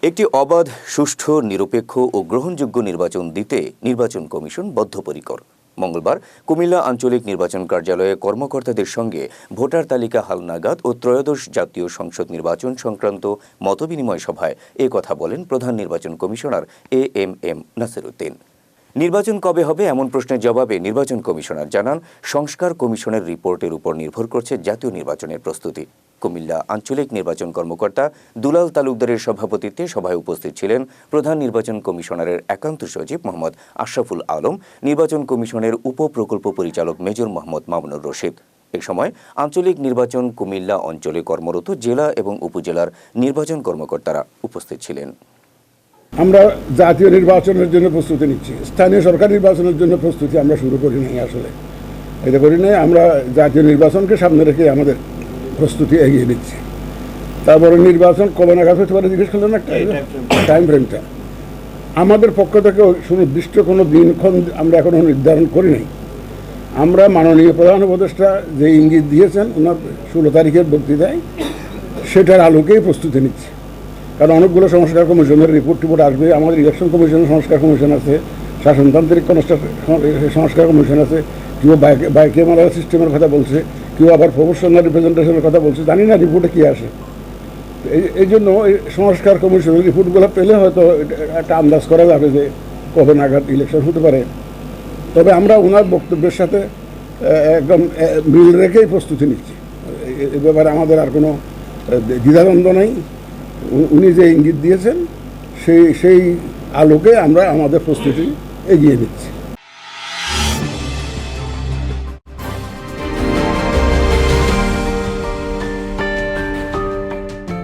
একটি অবাধ, সুষ্ঠু, নিরপেক্ষ ও গ্রহণযোগ্য নির্বাচন দিতে নির্বাচন কমিশন বদ্ধপরিকর। মঙ্গলবার কুমিল্লা আঞ্চলিক নির্বাচন কার্যালয়ে কর্মকর্তাদের সঙ্গে ভোটার তালিকা হালনাগাদ ও ত্রয়োদশ জাতীয় সংসদ নির্বাচন সংক্রান্ত মতবিনিময় সভায় এ কথা বলেন প্রধান নির্বাচন কমিশনার এএমএম নাসির উদ্দিন। নির্বাচন কবে হবে এমন প্রশ্নের জবাবে নির্বাচন কমিশনার জানান, সংস্কার কমিশনের রিপোর্টের উপর নির্ভর করছে জাতীয় নির্বাচনের প্রস্তুতি। কুমিল্লা আঞ্চলিক নির্বাচন কর্মকর্তা দুলাল তালুকদারের সভাপতিত্বে সভায় উপস্থিত ছিলেন প্রধান নির্বাচন কমিশনারের একান্ত সচিব মোহাম্মদ আশরাফুল আলম, নির্বাচন কমিশনের উপপ্রকল্প পরিচালক মেজর মোহাম্মদ মামুনুর রশিদ। এ সময় আঞ্চলিক নির্বাচন কুমিল্লা অঞ্চলে কর্মরত জেলা এবং উপজেলার নির্বাচন কর্মকর্তারা উপস্থিত ছিলেন। আমরা জাতীয় নির্বাচনের জন্য প্রস্তুতি নিচ্ছি, স্থানীয় সরকার নির্বাচনের জন্য প্রস্তুতি আমরা শুরু করি নাই। আসলে এটা করি নাই, আমরা জাতীয় নির্বাচনকে সামনে রেখে আমাদের প্রস্তুতি এগিয়ে নিচ্ছি। তারপরে নির্বাচন কবে নাগাদ হতে পারে জিজ্ঞেস করলেন, একটা টাইম ফ্রেমটা আমাদের পক্ষ থেকে সুনির্দিষ্ট কোনো দিনক্ষণ আমরা এখনো নির্ধারণ করি নাই। আমরা মাননীয় প্রধান উপদেষ্টা যে ইঙ্গিত দিয়েছেন ওনার 16 তারিখের বক্তৃতায়, সেটার আলোকেই প্রস্তুতি নিচ্ছি। কারণ অনেকগুলো সংস্কার কমিশনের রিপোর্ট আসবে, আমাদের ইলেকশন কমিশনের সংস্কার কমিশন আছে, শাসনতান্ত্রিক সংস্কার কমিশন আছে, কেউ বাইক্যামেরা সিস্টেমের কথা বলছে, কেউ আবার প্রফেশনাল রিপ্রেজেন্টেশনের কথা বলছে, জানি না রিপোর্টে কী আসে। এই জন্য এই সংস্কার কমিশনের রিপোর্টগুলো পেলে হয়তো একটা আন্দাজ করা যাবে যে কবে নাগাদ ইলেকশন হতে পারে। তবে আমরা ওনার বক্তব্যের সাথে একদম মিল রেখেই প্রস্তুতি নিচ্ছি। এ ব্যাপারে আমাদের আর কোনো দ্বিধাদ্বন্দ্ব নেই। উনি যে ইঙ্গিত দিয়েছেন সেই আলোকে আমরা আমাদের প্রস্তুতি এগিয়ে নিচ্ছি।